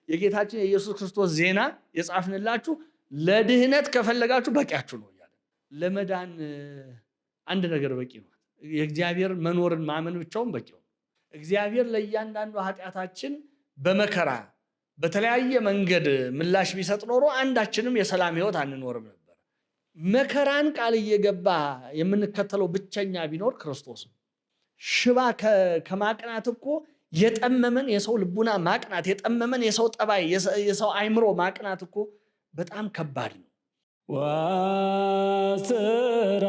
የጌታችን የኢየሱስ ክርስቶስ ዜና የጻፍንላችሁ ለድህነት ከፈለጋችሁ በቂያችሁ ነው ይላል። ለመዳን አንድ ነገር በቂ ነው። የእግዚአብሔር መኖርን ማመን ብቻውን በቂ ነው። እግዚአብሔር ለእያንዳንዱ ኃጢአታችን በመከራ በተለያየ መንገድ ምላሽ ቢሰጥ ኖሮ አንዳችንም የሰላም ህይወት አንኖርም ነበር። መከራን ቃል እየገባ የምንከተለው ብቸኛ ቢኖር ክርስቶስ ነው። ሽባ ከማቅናት እኮ የጠመመን የሰው ልቡና ማቅናት፣ የጠመመን የሰው ጠባይ፣ የሰው አይምሮ ማቅናት እኮ በጣም ከባድ ነው። ዋስራ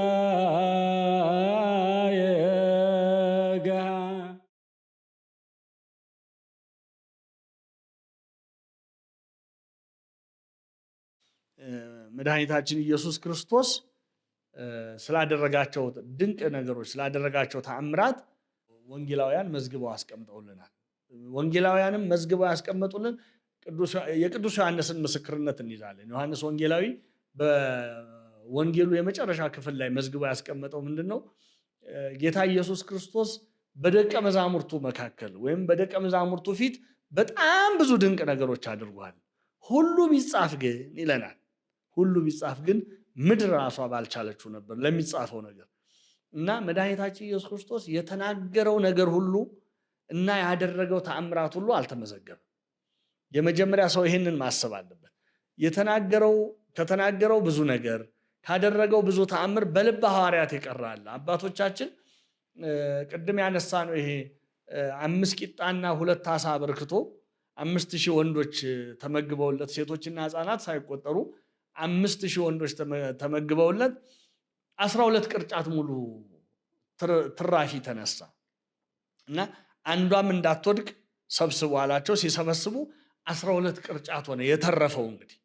መድኃኒታችን ኢየሱስ ክርስቶስ ስላደረጋቸው ድንቅ ነገሮች ስላደረጋቸው ተአምራት ወንጌላውያን መዝግበው አስቀምጠውልናል። ወንጌላውያንም መዝግበው ያስቀመጡልን የቅዱስ ዮሐንስን ምስክርነት እንይዛለን። ዮሐንስ ወንጌላዊ በወንጌሉ የመጨረሻ ክፍል ላይ መዝግበው ያስቀመጠው ምንድነው? ጌታ ኢየሱስ ክርስቶስ በደቀ መዛሙርቱ መካከል ወይም በደቀ መዛሙርቱ ፊት በጣም ብዙ ድንቅ ነገሮች አድርጓል። ሁሉ ቢጻፍ ግን ይለናል፣ ሁሉ ቢጻፍ ግን ምድር ራሷ ባልቻለችው ነበር ለሚጻፈው ነገር። እና መድኃኒታችን ኢየሱስ ክርስቶስ የተናገረው ነገር ሁሉ እና ያደረገው ተአምራት ሁሉ አልተመዘገበም። የመጀመሪያ ሰው ይሄንን ማሰብ አለበት። ከተናገረው ብዙ ነገር ካደረገው ብዙ ተአምር በልበ ሐዋርያት ይቀራል። አባቶቻችን ቅድም ያነሳ ነው ይሄ 5 ቂጣና 2 ዓሣ አበርክቶ 5000 ወንዶች ተመግበውለት ሴቶችና ሕፃናት ሳይቆጠሩ 5000 ወንዶች ተመግበውለት 12 ቅርጫት ሙሉ ትራፊ ተነሳ እና አንዷም እንዳትወድቅ ሰብስቡ አላቸው። ሲሰበስቡ 12 ቅርጫት ሆነ የተረፈው። እንግዲህ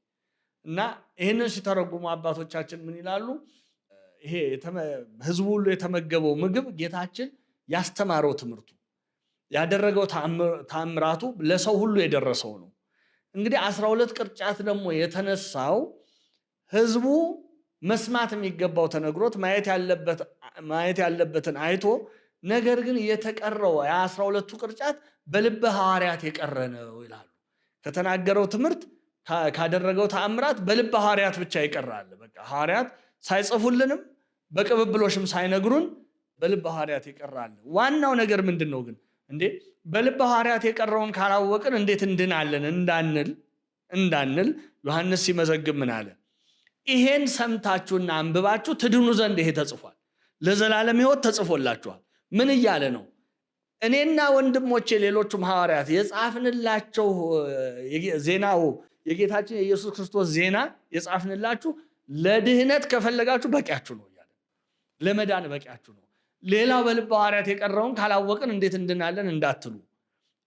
እና ይህንን ሲተረጉሙ አባቶቻችን ምን ይላሉ? ይሄ ህዝቡ ሁሉ የተመገበው ምግብ ጌታችን ያስተማረው ትምህርቱ ያደረገው ተአምራቱ ለሰው ሁሉ የደረሰው ነው። እንግዲህ 12 ቅርጫት ደግሞ የተነሳው ህዝቡ መስማት የሚገባው ተነግሮት ማየት ያለበትን አይቶ፣ ነገር ግን የተቀረው የ12ቱ ቅርጫት በልበ ሐዋርያት የቀረ ነው ይላሉ። ከተናገረው ትምህርት ካደረገው ተአምራት በልበ ሐዋርያት ብቻ ይቀራል። በቃ ሐዋርያት ሳይጽፉልንም በቅብብሎሽም ሳይነግሩን በልበ ሐዋርያት ይቀራል። ዋናው ነገር ምንድነው ግን? እንዴ በልበ ሐዋርያት የቀረውን ካላወቅን እንዴት እንድናለን እንዳንል ዮሐንስ ሲመዘግብ ምን አለ? ይሄን ሰምታችሁና አንብባችሁ ትድኑ ዘንድ ይሄ ተጽፏል፣ ለዘላለም ሕይወት ተጽፎላችኋል። ምን እያለ ነው? እኔና ወንድሞቼ ሌሎቹም ሐዋርያት የጻፍንላቸው ዜናው የጌታችን የኢየሱስ ክርስቶስ ዜና የጻፍንላችሁ ለድህነት ከፈለጋችሁ በቂያችሁ ነው እያለ፣ ለመዳን በቂያችሁ ነው። ሌላው በልበ ሐዋርያት የቀረውን ካላወቅን እንዴት እንድናለን እንዳትሉ፣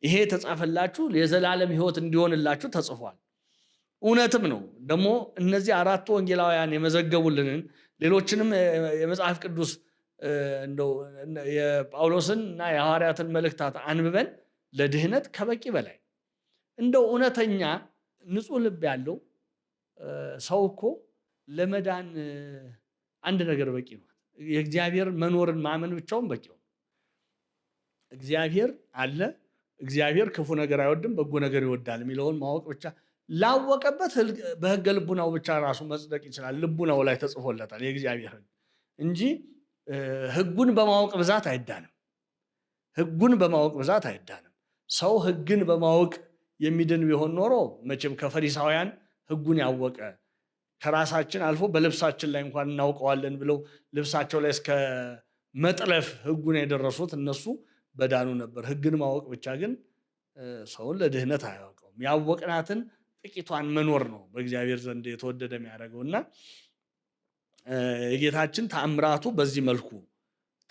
ይሄ ተጻፈላችሁ የዘላለም ሕይወት እንዲሆንላችሁ ተጽፏል። እውነትም ነው። ደግሞ እነዚህ 4ቱ ወንጌላውያን የመዘገቡልንን ሌሎችንም የመጽሐፍ ቅዱስ እንደው የጳውሎስን እና የሐዋርያትን መልእክታት አንብበን ለድህነት ከበቂ በላይ እንደው እውነተኛ ንጹህ ልብ ያለው ሰው እኮ ለመዳን አንድ ነገር በቂ ነው። የእግዚአብሔር መኖርን ማመን ብቻውን በቂ ነው። እግዚአብሔር አለ፣ እግዚአብሔር ክፉ ነገር አይወድም በጎ ነገር ይወዳል የሚለውን ማወቅ ብቻ ላወቀበት በሕገ ልቡናው ብቻ ራሱ መጽደቅ ይችላል። ልቡናው ላይ ተጽፎለታል የእግዚአብሔር ሕግ እንጂ ሕጉን በማወቅ ብዛት አይዳንም። ሕጉን በማወቅ ብዛት አይዳንም። ሰው ሕግን በማወቅ የሚድን ቢሆን ኖሮ መቼም ከፈሪሳውያን ሕጉን ያወቀ ከራሳችን አልፎ በልብሳችን ላይ እንኳን እናውቀዋለን ብለው ልብሳቸው ላይ እስከ መጥለፍ ሕጉን የደረሱት እነሱ በዳኑ ነበር። ሕግን ማወቅ ብቻ ግን ሰውን ለድህነት አያውቀውም። ያወቅናትን ጥቂቷን መኖር ነው በእግዚአብሔር ዘንድ የተወደደ የሚያደርገው እና የጌታችን ተአምራቱ በዚህ መልኩ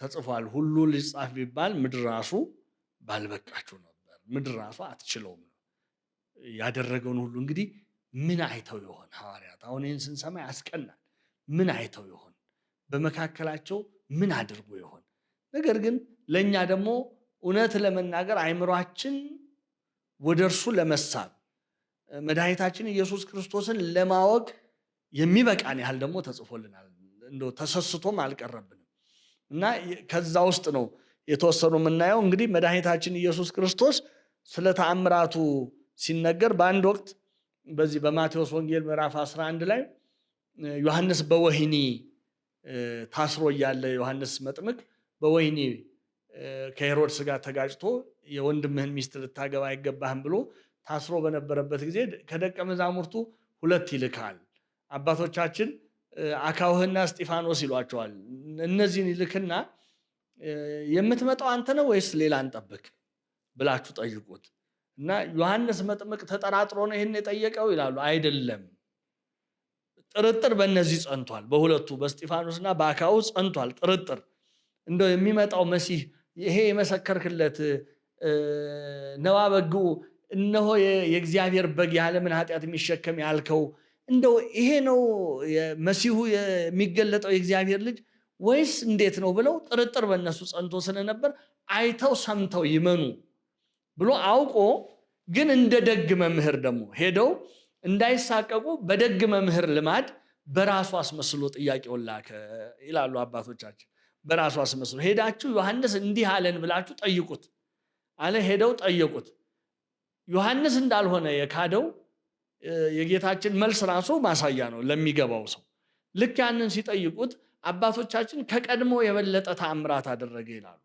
ተጽፏል። ሁሉ ሊጻፍ ቢባል ምድር ራሱ ባልበቃችሁ ነበር። ምድር ራሱ አትችለውም። ያደረገውን ሁሉ እንግዲህ ምን አይተው ይሆን ሐዋርያት? አሁን ይህን ስንሰማ ያስቀናል። ምን አይተው ይሆን? በመካከላቸው ምን አድርጎ ይሆን? ነገር ግን ለእኛ ደግሞ እውነት ለመናገር አይምሯችን ወደ እርሱ ለመሳብ መድኃኒታችን ኢየሱስ ክርስቶስን ለማወቅ የሚበቃን ያህል ደግሞ ተጽፎልናል። እንደው ተሰስቶም አልቀረብንም እና ከዛ ውስጥ ነው የተወሰኑ የምናየው። እንግዲህ መድኃኒታችን ኢየሱስ ክርስቶስ ስለ ተአምራቱ ሲነገር በአንድ ወቅት በዚህ በማቴዎስ ወንጌል ምዕራፍ 11 ላይ ዮሐንስ በወህኒ ታስሮ እያለ ዮሐንስ መጥምቅ በወህኒ ከሄሮድስ ጋር ተጋጭቶ የወንድምህን ሚስት ልታገባ አይገባህም ብሎ ታስሮ በነበረበት ጊዜ ከደቀ መዛሙርቱ 2 ይልካል። አባቶቻችን አካውህና እስጢፋኖስ ይሏቸዋል። እነዚህን ይልክና የምትመጣው አንተ ነው ወይስ ሌላ እንጠብቅ ብላችሁ ጠይቁት እና ዮሐንስ መጥምቅ ተጠራጥሮ ነው ይሄን የጠየቀው ይላሉ። አይደለም፣ ጥርጥር በእነዚህ ጸንቷል። በሁለቱ በእስጢፋኖስና በአካው ጸንቷል ጥርጥር። እንደው የሚመጣው መሲህ ይሄ የመሰከርክለት ነዋ በግዑ እነሆ የእግዚአብሔር በግ የዓለምን ኃጢአት የሚሸከም ያልከው እንደው ይሄ ነው መሲሁ የሚገለጠው የእግዚአብሔር ልጅ ወይስ እንዴት ነው ብለው ጥርጥር በእነሱ ጸንቶ ስለነበር አይተው ሰምተው ይመኑ ብሎ አውቆ ግን እንደ ደግ መምህር ደግሞ ሄደው እንዳይሳቀቁ በደግ መምህር ልማድ በራሱ አስመስሎ ጥያቄውን ላከ ይላሉ አባቶቻችን። በራሱ አስመስሎ ሄዳችሁ ዮሐንስ እንዲህ አለን ብላችሁ ጠይቁት አለ። ሄደው ጠየቁት። ዮሐንስ እንዳልሆነ የካደው የጌታችን መልስ ራሱ ማሳያ ነው ለሚገባው ሰው። ልክ ያንን ሲጠይቁት አባቶቻችን ከቀድሞ የበለጠ ተአምራት አደረገ ይላሉ።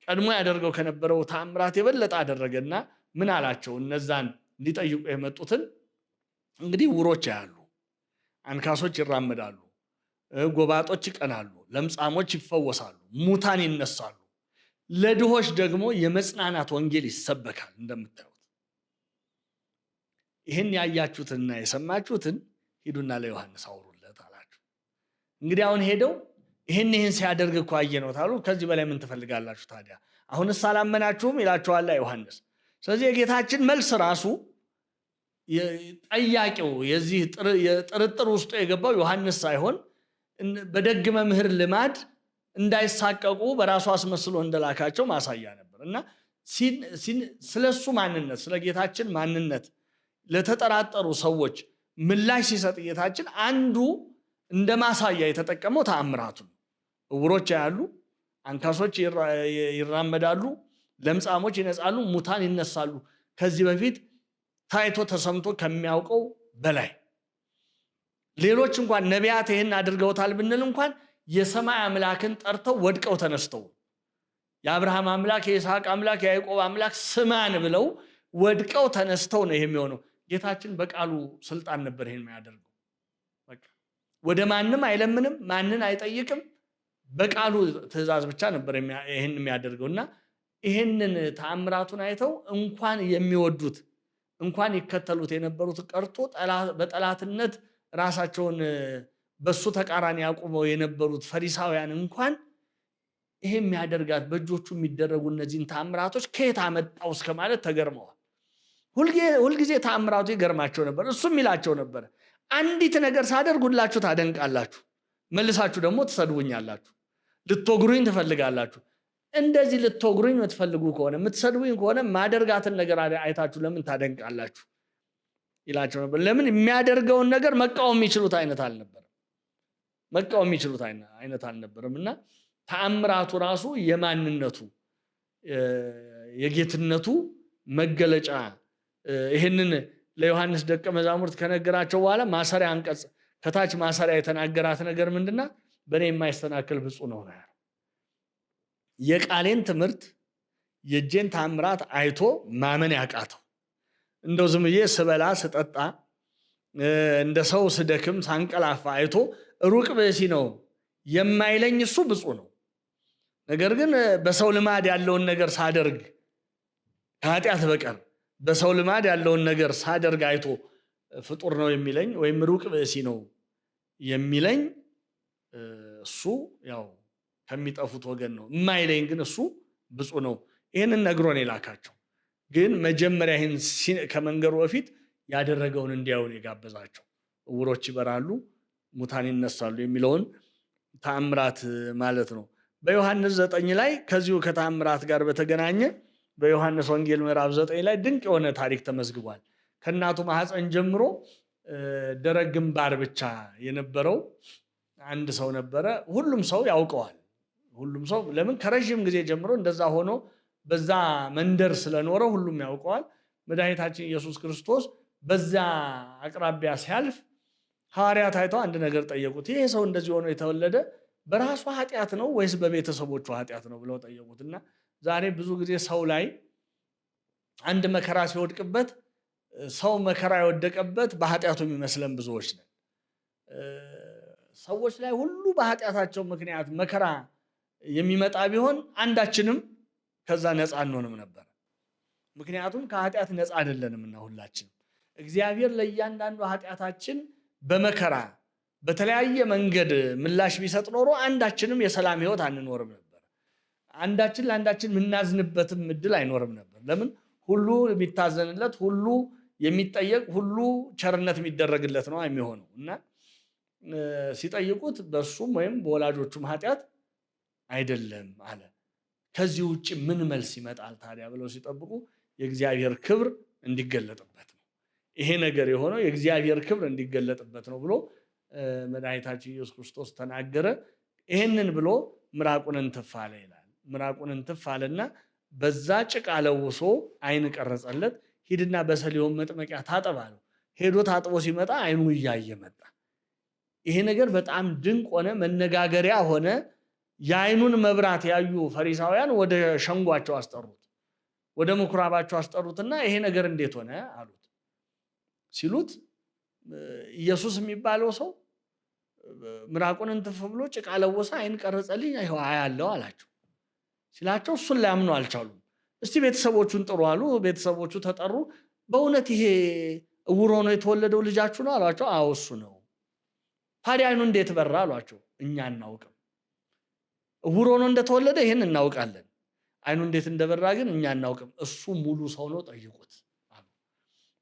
ቀድሞ ያደርገው ከነበረው ተአምራት የበለጠ አደረገና ምን አላቸው? እነዛን ሊጠይቁ የመጡትን እንግዲህ ዕውሮች ያያሉ፣ አንካሶች ይራመዳሉ፣ ጎባጦች ይቀናሉ፣ ለምጻሞች ይፈወሳሉ፣ ሙታን ይነሳሉ፣ ለድሆች ደግሞ የመጽናናት ወንጌል ይሰበካል። እንደምታዩት ይህን ያያችሁትና የሰማችሁትን ሂዱና ለዮሐንስ አውሩለት አላቸው። እንግዲህ አሁን ሄደው ይህን ሲያደርግ እኮ አየነው ታሉ። ከዚህ በላይ ምን ትፈልጋላችሁ ታዲያ? አሁንስ አላመናችሁም ይላቸዋል ዮሐንስ። ስለዚህ የጌታችን መልስ ራሱ ጠያቂው የዚህ የጥርጥር ውስጡ የገባው ዮሐንስ ሳይሆን በደግ መምህር ልማድ እንዳይሳቀቁ በራሱ አስመስሎ እንደላካቸው ማሳያ ነበር እና ስለሱ ማንነት ስለ ጌታችን ማንነት ለተጠራጠሩ ሰዎች ምላሽ ሲሰጥ ጌታችን አንዱ እንደ ማሳያ የተጠቀመው ተአምራቱ ነው። ዕውሮች ያያሉ፣ አንካሶች ይራመዳሉ፣ ለምጻሞች ይነጻሉ፣ ሙታን ይነሳሉ። ከዚህ በፊት ታይቶ ተሰምቶ ከሚያውቀው በላይ ሌሎች እንኳን ነቢያት ይህን አድርገውታል ብንል እንኳን የሰማይ አምላክን ጠርተው ወድቀው ተነስተው የአብርሃም አምላክ የይስሐቅ አምላክ የያዕቆብ አምላክ ስማን ብለው ወድቀው ተነስተው ነው የሚሆነው። ጌታችን በቃሉ ስልጣን ነበር ይሄን የሚያደርገው። በቃ ወደ ማንም አይለምንም፣ ማንን አይጠይቅም። በቃሉ ትእዛዝ ብቻ ነበር ይሄን የሚያደርገውና ይሄንን ተአምራቱን አይተው እንኳን የሚወዱት እንኳን ይከተሉት የነበሩት ቀርቶ በጠላትነት ራሳቸውን በሱ ተቃራኒ ያቆመው የነበሩት ፈሪሳውያን እንኳን ይሄ የሚያደርጋት በእጆቹ የሚደረጉ እነዚህን ተአምራቶች ከየት አመጣው እስከ ማለት ተገርመዋል። ሁልጊዜ ተአምራቱ ይገርማቸው ነበር። እሱም ይላቸው ነበር፣ አንዲት ነገር ሳደርጉላችሁ ታደንቃላችሁ፣ መልሳችሁ ደግሞ ትሰድቡኛላችሁ፣ ልትወግሩኝ ትፈልጋላችሁ። እንደዚህ ልትወግሩኝ የምትፈልጉ ከሆነ የምትሰድቡኝ ከሆነ ማደርጋትን ነገር አይታችሁ ለምን ታደንቃላችሁ ይላቸው ነበር። ለምን? የሚያደርገውን ነገር መቃወም የሚችሉት አይነት አልነበረም እና ተአምራቱ ራሱ የማንነቱ የጌትነቱ መገለጫ። ይህንን ለዮሐንስ ደቀ መዛሙርት ከነገራቸው በኋላ ማሰሪያ አንቀጽ ከታች ማሰሪያ የተናገራት ነገር ምንድነው? በእኔ የማይስተናከል ብፁዕ ነው ያለው። የቃሌን ትምህርት የእጄን ተአምራት አይቶ ማመን ያቃተው እንደው ዝም ብዬ ስበላ ስጠጣ እንደ ሰው ስደክም ሳንቀላፋ አይቶ ሩቅ ብእሲ ነው የማይለኝ እሱ ብፁዕ ነው። ነገር ግን በሰው ልማድ ያለውን ነገር ሳደርግ ከኃጢአት በቀር በሰው ልማድ ያለውን ነገር ሳደርግ አይቶ ፍጡር ነው የሚለኝ ወይም ሩቅ ብእሲ ነው የሚለኝ እሱ ያው ከሚጠፉት ወገን ነው። የማይለኝ ግን እሱ ብፁዕ ነው። ይህንን ነግሮን የላካቸው ግን መጀመሪያ ይህን ከመንገሩ በፊት ያደረገውን እንዲያዩን የጋበዛቸው። ዕውሮች ይበራሉ፣ ሙታን ይነሳሉ የሚለውን ተአምራት ማለት ነው። በዮሐንስ 9 ላይ ከዚሁ ከተአምራት ጋር በተገናኘ በዮሐንስ ወንጌል ምዕራፍ 9 ላይ ድንቅ የሆነ ታሪክ ተመዝግቧል። ከእናቱ ማህፀን ጀምሮ ደረቅ ግንባር ብቻ የነበረው አንድ ሰው ነበረ። ሁሉም ሰው ያውቀዋል። ሁሉም ሰው ለምን ከረጅም ጊዜ ጀምሮ እንደዛ ሆኖ በዛ መንደር ስለኖረ ሁሉም ያውቀዋል። መድኃኒታችን ኢየሱስ ክርስቶስ በዛ አቅራቢያ ሲያልፍ ሐዋርያት አይተው አንድ ነገር ጠየቁት። ይሄ ሰው እንደዚህ ሆኖ የተወለደ በራሱ ኃጢአት ነው ወይስ በቤተሰቦቹ ኃጢአት ነው ብለው ጠየቁትና ዛሬ ብዙ ጊዜ ሰው ላይ አንድ መከራ ሲወድቅበት ሰው መከራ የወደቀበት በኃጢአቱ የሚመስለን ብዙዎች ነን። ሰዎች ላይ ሁሉ በኃጢአታቸው ምክንያት መከራ የሚመጣ ቢሆን አንዳችንም ከዛ ነፃ አንሆንም ነበር። ምክንያቱም ከኃጢአት ነፃ አይደለንምና ሁላችን እግዚአብሔር ለእያንዳንዱ ኃጢአታችን በመከራ በተለያየ መንገድ ምላሽ ቢሰጥ ኖሮ አንዳችንም የሰላም ህይወት አንኖርም ነበር። አንዳችን ለአንዳችን የምናዝንበትም እድል አይኖርም ነበር። ለምን? ሁሉ የሚታዘንለት፣ ሁሉ የሚጠየቅ፣ ሁሉ ቸርነት የሚደረግለት ነው የሚሆነው እና ሲጠይቁት በሱም ወይም በወላጆቹም ኃጢአት አይደለም አለ። ከዚህ ውጭ ምን መልስ ይመጣል ታዲያ ብለው ሲጠብቁ የእግዚአብሔር ክብር እንዲገለጥበት ነው። ይሄ ነገር የሆነው የእግዚአብሔር ክብር እንዲገለጥበት ነው ብሎ መድኃኒታችን ኢየሱስ ክርስቶስ ተናገረ። ይሄንን ብሎ ምራቁን እንትፍ አለ ይላል። ምራቁን እንትፍ አለና በዛ ጭቃ ለውሶ አይን ቀረጸለት። ሂድና በሰሊሆም መጥመቂያ ታጠብ አለው። ሄዶ ታጥቦ ሲመጣ አይኑ እያየ መጣ። ይሄ ነገር በጣም ድንቅ ሆነ፣ መነጋገሪያ ሆነ። የአይኑን መብራት ያዩ ፈሪሳውያን ወደ ሸንጓቸው አስጠሩት፣ ወደ ምኩራባቸው አስጠሩትና ይሄ ነገር እንዴት ሆነ አሉት። ሲሉት ኢየሱስ የሚባለው ሰው ምራቁን እንትፍ ብሎ ጭቃ ለወሰ፣ አይን ቀረጸልኝ፣ አይሁ አያለው አላቸው። ሲላቸው እሱን ሊያምኑ አልቻሉም። እስቲ ቤተሰቦቹን ጥሩ አሉ። ቤተሰቦቹ ተጠሩ። በእውነት ይሄ እውር ሆኖ የተወለደው ልጃችሁ ነው አሏቸው። አዎ እሱ ነው። ታዲያ አይኑ እንዴት በራ አሏቸው። እኛ አናውቅም። እውር ሆኖ እንደተወለደ ይሄን እናውቃለን፣ አይኑ እንዴት እንደበራ ግን እኛ አናውቅም። እሱ ሙሉ ሰው ነው፣ ጠይቁት አሉ።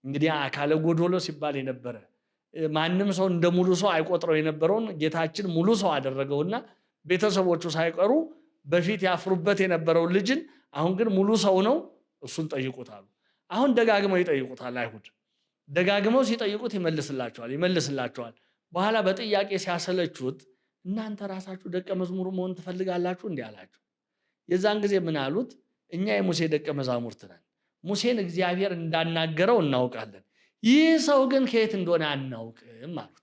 እንግዲህ አካለ ጎዶሎ ሲባል የነበረ ማንም ሰው እንደ ሙሉ ሰው አይቆጥረው የነበረውን ጌታችን ሙሉ ሰው አደረገውና ቤተሰቦቹ ሳይቀሩ በፊት ያፍሩበት የነበረው ልጅን አሁን ግን ሙሉ ሰው ነው፣ እሱን ጠይቁት አሉ። አሁን ደጋግመው ይጠይቁታል አይሁድ። ደጋግመው ሲጠይቁት ይመልስላቸዋል። በኋላ በጥያቄ ሲያሰለቹት እናንተ ራሳችሁ ደቀ መዝሙር መሆን ትፈልጋላችሁ እንዲህ አላቸው። የዛን ጊዜ ምን አሉት? እኛ የሙሴ ደቀ መዛሙርት ነን፣ ሙሴን እግዚአብሔር እንዳናገረው እናውቃለን። ይህ ሰው ግን ከየት እንደሆነ አናውቅም አሉት።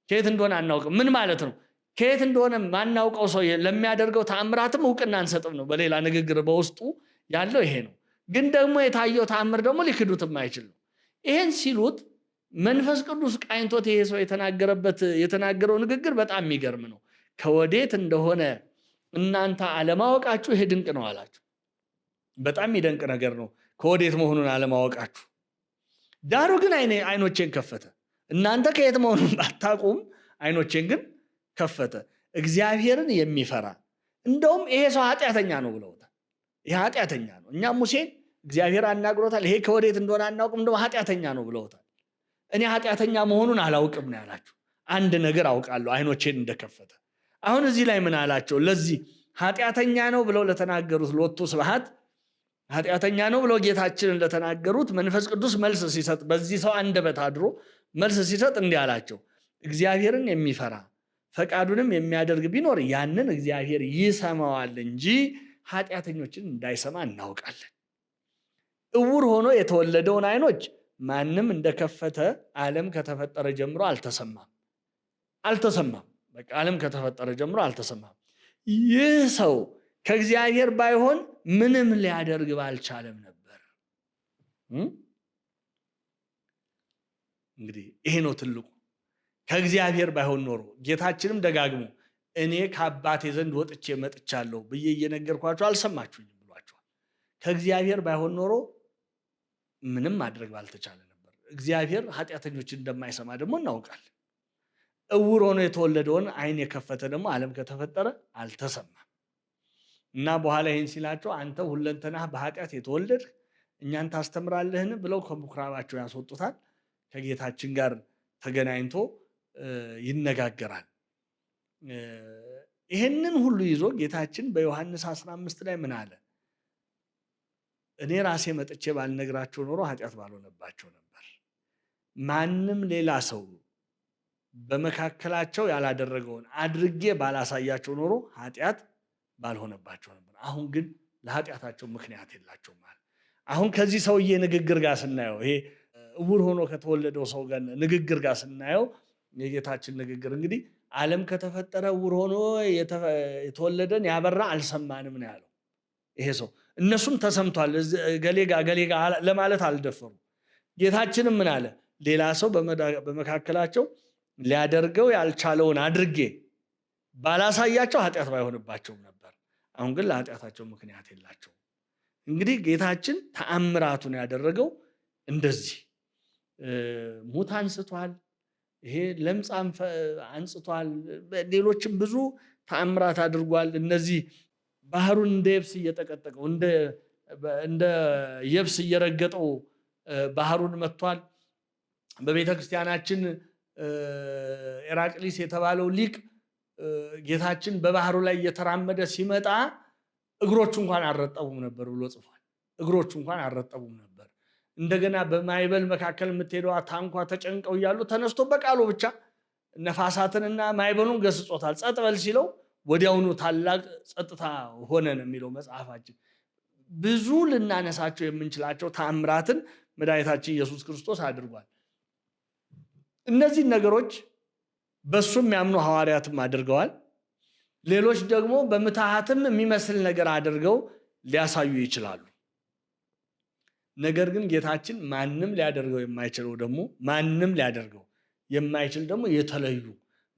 ከየት እንደሆነ አናውቅም ምን ማለት ነው? ከየት እንደሆነ ማናውቀው ሰው ለሚያደርገው ተአምራትም እውቅና አንሰጥም ነው። በሌላ ንግግር በውስጡ ያለው ይሄ ነው። ግን ደግሞ የታየው ተአምር ደግሞ ሊክዱትም አይችል ነው። ይሄን ሲሉት መንፈስ ቅዱስ ቃኝቶት ይሄ ሰው የተናገረው ንግግር በጣም የሚገርም ነው። ከወዴት እንደሆነ እናንተ አለማወቃችሁ ይሄ ድንቅ ነው አላችሁ። በጣም የሚደንቅ ነገር ነው ከወዴት መሆኑን አለማወቃችሁ። ዳሩ ግን አይኖቼን ከፈተ። እናንተ ከየት መሆኑን ባታውቁም አይኖቼን ግን ከፈተ። እግዚአብሔርን የሚፈራ እንደውም ይሄ ሰው ኃጢአተኛ ነው ብለውታል። ይሄ ኃጢአተኛ ነው። እኛ ሙሴን እግዚአብሔር አናግሮታል። ይሄ ከወዴት እንደሆነ አናውቅም፣ እንደውም ኃጢአተኛ ነው ብለውታል። እኔ ኃጢአተኛ መሆኑን አላውቅም ነው ያላችሁ። አንድ ነገር አውቃለሁ፣ አይኖቼን እንደከፈተ። አሁን እዚህ ላይ ምን አላቸው? ለዚህ ኃጢአተኛ ነው ብለው ለተናገሩት ሎቱ ስብሐት፣ ኃጢአተኛ ነው ብለው ጌታችንን ለተናገሩት መንፈስ ቅዱስ መልስ ሲሰጥ፣ በዚህ ሰው አንደበት አድሮ መልስ ሲሰጥ እንዲህ አላቸው። እግዚአብሔርን የሚፈራ ፈቃዱንም የሚያደርግ ቢኖር ያንን እግዚአብሔር ይሰማዋል እንጂ ኃጢአተኞችን እንዳይሰማ እናውቃለን። እውር ሆኖ የተወለደውን አይኖች ማንም እንደከፈተ ዓለም ከተፈጠረ ጀምሮ አልተሰማም። በቃ ዓለም ከተፈጠረ ጀምሮ አልተሰማም። ይህ ሰው ከእግዚአብሔር ባይሆን ምንም ሊያደርግ ባልቻለም ነበር። እንግዲህ ይሄ ነው ትልቁ። ከእግዚአብሔር ባይሆን ኖሮ ጌታችንም ደጋግሞ እኔ ከአባቴ ዘንድ ወጥቼ መጥቻለሁ ብዬ እየነገርኳቸው አልሰማችሁኝም ብሏቸዋል። ከእግዚአብሔር ባይሆን ኖሮ ምንም ማድረግ ባልተቻለ ነበር። እግዚአብሔር ኃጢአተኞችን እንደማይሰማ ደግሞ እናውቃለን። እውር ሆኖ የተወለደውን አይን የከፈተ ደግሞ ዓለም ከተፈጠረ አልተሰማም። እና በኋላ ይህን ሲላቸው አንተ ሁለንተናህ በኃጢአት የተወለድህ እኛን ታስተምራለህን ብለው ከምኩራባቸው ያስወጡታል። ከጌታችን ጋር ተገናኝቶ ይነጋገራል። ይህንን ሁሉ ይዞ ጌታችን በዮሐንስ 15 ላይ ምን አለ? እኔ ራሴ መጥቼ ባልነግራቸው ኖሮ ኃጢአት ባልሆነባቸው ነበር። ማንም ሌላ ሰው በመካከላቸው ያላደረገውን አድርጌ ባላሳያቸው ኖሮ ኃጢአት ባልሆነባቸው ነበር። አሁን ግን ለኃጢአታቸው ምክንያት የላቸውም ማለት። አሁን ከዚህ ሰውዬ ንግግር ጋር ስናየው ይሄ እውር ሆኖ ከተወለደው ሰው ጋር ንግግር ጋር ስናየው የጌታችን ንግግር እንግዲህ ዓለም ከተፈጠረ እውር ሆኖ የተወለደን ያበራ አልሰማንም ነው ያለው ይሄ ሰው። እነሱም ተሰምቷል ገሌጋ ለማለት አልደፈሩ። ጌታችንም ምን አለ? ሌላ ሰው በመካከላቸው ሊያደርገው ያልቻለውን አድርጌ ባላሳያቸው ኃጢአት ባይሆንባቸውም ነበር። አሁን ግን ለኃጢአታቸው ምክንያት የላቸውም። እንግዲህ ጌታችን ተአምራቱን ያደረገው እንደዚህ ሙት አንስቷል፣ ይሄ ለምጽ አንጽቷል፣ ሌሎችም ብዙ ተአምራት አድርጓል። እነዚህ ባህሩን እንደ የብስ እየጠቀጠቀው እንደ የብስ እየረገጠው ባህሩን መጥቷል። በቤተ ክርስቲያናችን ኤራቅሊስ የተባለው ሊቅ ጌታችን በባህሩ ላይ እየተራመደ ሲመጣ እግሮቹ እንኳን አልረጠቡም ነበር ብሎ ጽፏል። እግሮቹ እንኳን አልረጠቡም ነበር። እንደገና በማይበል መካከል የምትሄደዋ ታንኳ ተጨንቀው እያሉ ተነስቶ በቃሉ ብቻ ነፋሳትንና ማይበሉን ገስጾታል። ጸጥ በል ሲለው ወዲያውኑ ታላቅ ጸጥታ ሆነ ነው የሚለው መጽሐፋችን። ብዙ ልናነሳቸው የምንችላቸው ተአምራትን መድኃኒታችን ኢየሱስ ክርስቶስ አድርጓል። እነዚህን ነገሮች በሱ የሚያምኑ ሐዋርያትም አድርገዋል። ሌሎች ደግሞ በምትሃትም የሚመስል ነገር አድርገው ሊያሳዩ ይችላሉ። ነገር ግን ጌታችን ማንም ሊያደርገው የማይችለው ደግሞ የተለዩ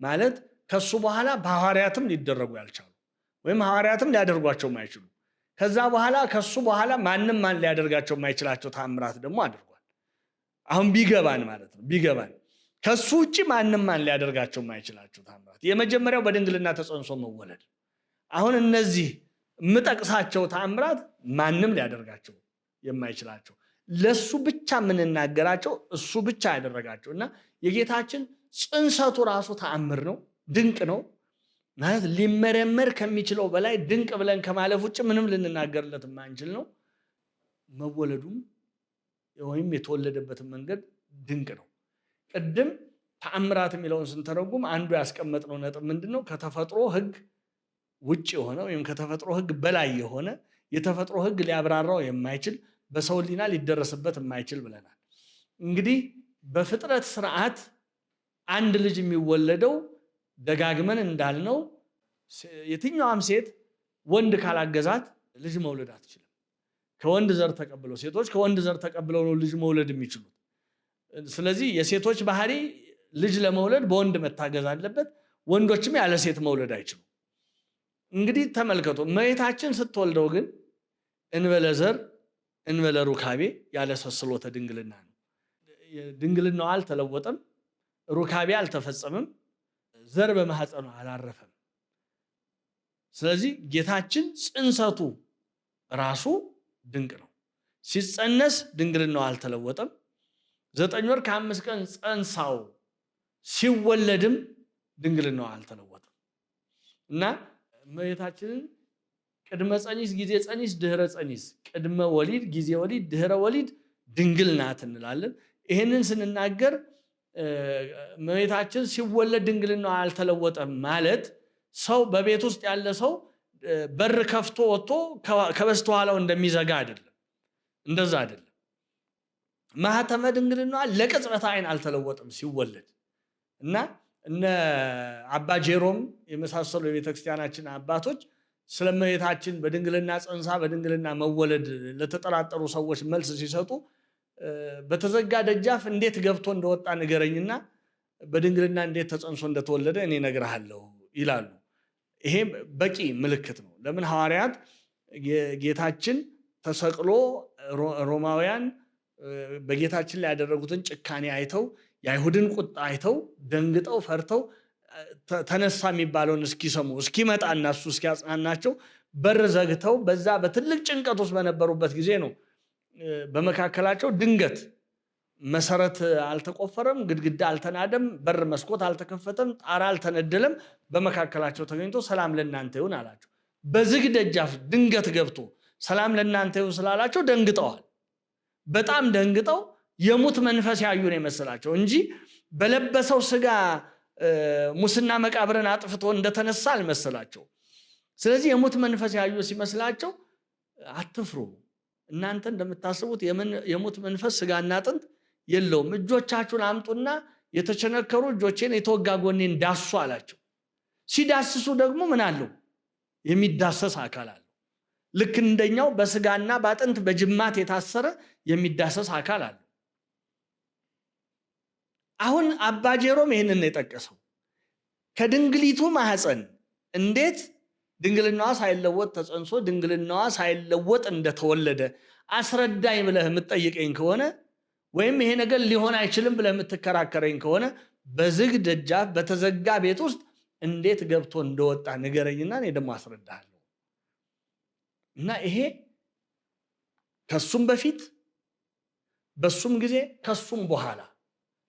ማለት ከሱ በኋላ በሐዋርያትም ሊደረጉ ያልቻሉ ወይም ሐዋርያትም ሊያደርጓቸው የማይችሉ ከዛ በኋላ ከሱ በኋላ ማንም ሊያደርጋቸው የማይችላቸው ተአምራት ደግሞ አድርጓል። አሁን ቢገባን ማለት ነው ቢገባን ከሱ ውጪ ማንም ሊያደርጋቸው የማይችላቸው ተአምራት የመጀመሪያው በድንግልና ተጸንሶ መወለድ። አሁን እነዚህ የምጠቅሳቸው ተአምራት ማንም ሊያደርጋቸው የማይችላቸው ለሱ ብቻ የምንናገራቸው እሱ ብቻ ያደረጋቸው እና የጌታችን ጽንሰቱ ራሱ ተአምር ነው፣ ድንቅ ነው ማለት ሊመረመር ከሚችለው በላይ ድንቅ ብለን ከማለፍ ውጭ ምንም ልንናገርለት የማንችል ነው። መወለዱም ወይም የተወለደበትን መንገድ ድንቅ ነው። ቅድም ተአምራት የሚለውን ስንተረጉም አንዱ ያስቀመጥነው ነጥብ ምንድነው? ከተፈጥሮ ሕግ ውጭ የሆነ ወይም ከተፈጥሮ ሕግ በላይ የሆነ የተፈጥሮ ሕግ ሊያብራራው የማይችል በሰው ሕሊና ሊደረስበት የማይችል ብለናል። እንግዲህ በፍጥረት ስርዓት አንድ ልጅ የሚወለደው ደጋግመን እንዳልነው የትኛዋም ሴት ወንድ ካላገዛት ልጅ መውለድ አትችልም። ከወንድ ዘር ተቀብለው ሴቶች ከወንድ ዘር ተቀብለው ነው ልጅ መውለድ የሚችሉት። ስለዚህ የሴቶች ባህሪ ልጅ ለመውለድ በወንድ መታገዝ አለበት። ወንዶችም ያለ ሴት መውለድ አይችሉም። እንግዲህ ተመልከቱ፣ እመቤታችን ስትወልደው ግን እንበለ ዘር እንበለ ሩካቤ ያለ ሰስሎተ ድንግልና ነው። ድንግልናው አልተለወጠም፣ ሩካቤ አልተፈጸመም፣ ዘር በማህፀኑ አላረፈም። ስለዚህ ጌታችን ጽንሰቱ ራሱ ድንቅ ነው። ሲጸነስ ድንግልናው አልተለወጠም። 9 ወር ከ5 ቀን ጸንሳው ሲወለድም ድንግልናው አልተለወጠም እና እመቤታችንን ቅድመ ጸኒስ፣ ጊዜ ጸኒስ፣ ድህረ ጸኒስ፣ ቅድመ ወሊድ፣ ጊዜ ወሊድ፣ ድህረ ወሊድ ድንግል ናት እንላለን። ይህንን ስንናገር እመቤታችን ሲወለድ ድንግልናው አልተለወጠም ማለት ሰው በቤት ውስጥ ያለ ሰው በር ከፍቶ ወጥቶ ከበስተኋላው እንደሚዘጋ አይደለም። እንደዛ አይደለም። ማህተመ ድንግልናዋ ለቅጽበት አይን አልተለወጠም ሲወለድ እና እነ አባ ጄሮም የመሳሰሉ የቤተክርስቲያናችን አባቶች ስለ እመቤታችን በድንግልና ጸንሳ በድንግልና መወለድ ለተጠራጠሩ ሰዎች መልስ ሲሰጡ በተዘጋ ደጃፍ እንዴት ገብቶ እንደወጣ ንገረኝና በድንግልና እንዴት ተጸንሶ እንደተወለደ እኔ እነግርሃለሁ ይላሉ። ይሄ በቂ ምልክት ነው። ለምን ሐዋርያት ጌታችን ተሰቅሎ ሮማውያን በጌታችን ላይ ያደረጉትን ጭካኔ አይተው የአይሁድን ቁጣ አይተው ደንግጠው ፈርተው ተነሳ የሚባለውን እስኪሰሙ እስኪመጣ እና እሱ እስኪያጽናናቸው በር ዘግተው በዛ በትልቅ ጭንቀት ውስጥ በነበሩበት ጊዜ ነው በመካከላቸው ድንገት መሰረት አልተቆፈረም፣ ግድግዳ አልተናደም፣ በር መስኮት አልተከፈተም፣ ጣራ አልተነደለም። በመካከላቸው ተገኝቶ ሰላም ለእናንተ ይሁን አላቸው። በዝግ ደጃፍ ድንገት ገብቶ ሰላም ለእናንተ ይሁን ስላላቸው ደንግጠዋል። በጣም ደንግጠው የሙት መንፈስ ያዩ ነው የመሰላቸው እንጂ በለበሰው ስጋ ሙስና መቃብርን አጥፍቶ እንደተነሳ አልመሰላቸው። ስለዚህ የሙት መንፈስ ያዩ ሲመስላቸው አትፍሩ፣ እናንተ እንደምታስቡት የሙት መንፈስ ስጋና አጥንት የለውም። እጆቻችሁን አምጡና የተቸነከሩ እጆቼን የተወጋ ጎኔን ዳሱ አላቸው። ሲዳስሱ ደግሞ ምን አለው? የሚዳሰስ አካል አለው። ልክ እንደኛው በስጋና በአጥንት በጅማት የታሰረ የሚዳሰስ አካል አለው። አሁን አባ ጄሮም ይህንን የጠቀሰው ከድንግሊቱ ማህፀን እንዴት ድንግልናዋ ሳይለወጥ ተጸንሶ ድንግልናዋ ሳይለወጥ እንደተወለደ አስረዳኝ ብለህ የምትጠይቀኝ ከሆነ ወይም ይሄ ነገር ሊሆን አይችልም ብለህ የምትከራከረኝ ከሆነ በዝግ ደጃፍ በተዘጋ ቤት ውስጥ እንዴት ገብቶ እንደወጣ ንገረኝና እኔ ደግሞ አስረዳሃለሁ። እና ይሄ ከሱም በፊት በሱም ጊዜ ከሱም በኋላ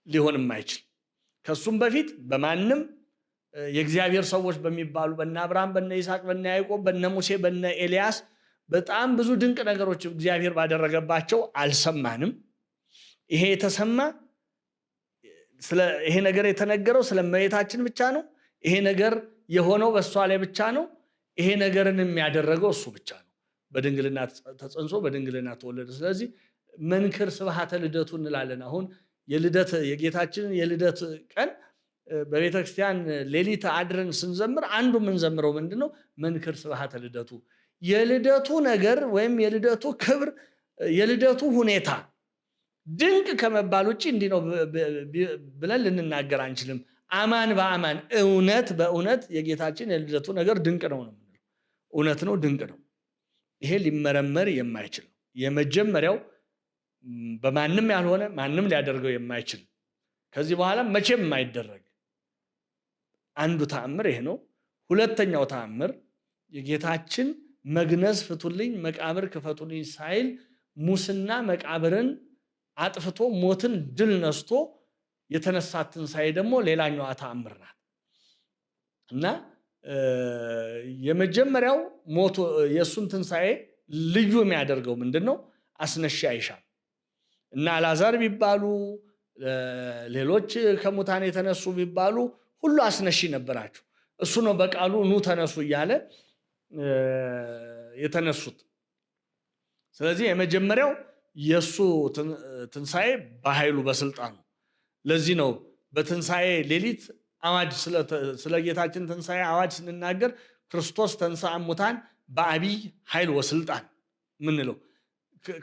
ሊሆን የማይችል ከሱም በፊት በማንም የእግዚአብሔር ሰዎች በሚባሉ በእነ አብርሃም በእነ ይስሐቅ በእነ ያዕቆብ በእነ ሙሴ በእነ ኤልያስ በጣም ብዙ ድንቅ ነገሮች እግዚአብሔር ባደረገባቸው አልሰማንም። ይሄ የተሰማ ይሄ ነገር የተነገረው ስለ እመቤታችን ብቻ ነው። ይሄ ነገር የሆነው በእሷ ላይ ብቻ ነው። ይሄ ነገርን የሚያደረገው እሱ ብቻ ነው። በድንግልና ተጸንሶ በድንግልና ተወለደ። ስለዚህ መንክር ስብሐተ ልደቱ እንላለን። አሁን የጌታችንን የልደት ቀን በቤተ ክርስቲያን ሌሊት አድረን ስንዘምር አንዱ የምንዘምረው ምንድነው? መንክር ስብሐተ ልደቱ። የልደቱ ነገር ወይም የልደቱ ክብር የልደቱ ሁኔታ ድንቅ ከመባል ውጭ እንዲህ ነው ብለን ልንናገር አንችልም። አማን በአማን እውነት በእውነት የጌታችን የልደቱ ነገር ድንቅ ነው ነው። እውነት ነው፣ ድንቅ ነው። ይሄ ሊመረመር የማይችል የመጀመሪያው በማንም ያልሆነ ማንም ሊያደርገው የማይችል ከዚህ በኋላ መቼም የማይደረግ አንዱ ተአምር ይሄ ነው። ሁለተኛው ተአምር የጌታችን መግነዝ ፍቱልኝ መቃብር ክፈቱልኝ ሳይል ሙስና መቃብርን አጥፍቶ ሞትን ድል ነስቶ የተነሳት ትንሣኤ ደግሞ ሌላኛው ተአምር ናት። እና የመጀመሪያው ሞቶ የሱን ትንሣኤ ልዩ የሚያደርገው ምንድነው? አስነሺ አይሻም እና አልዓዛር ቢባሉ ሌሎች ከሙታን የተነሱ ቢባሉ ሁሉ አስነሺ ነበራቸው። እሱ ነው በቃሉ ኑ ተነሱ እያለ የተነሱት። ስለዚህ የመጀመሪያው የሱ ትንሣኤ በኃይሉ በስልጣኑ። ለዚህ ነው በትንሣኤ ሌሊት አዋጅ ስለ ጌታችን ትንሣኤ አዋጅ ስንናገር ክርስቶስ ተንሥአ እሙታን በአቢይ ኃይል ወስልጣን ምንለው።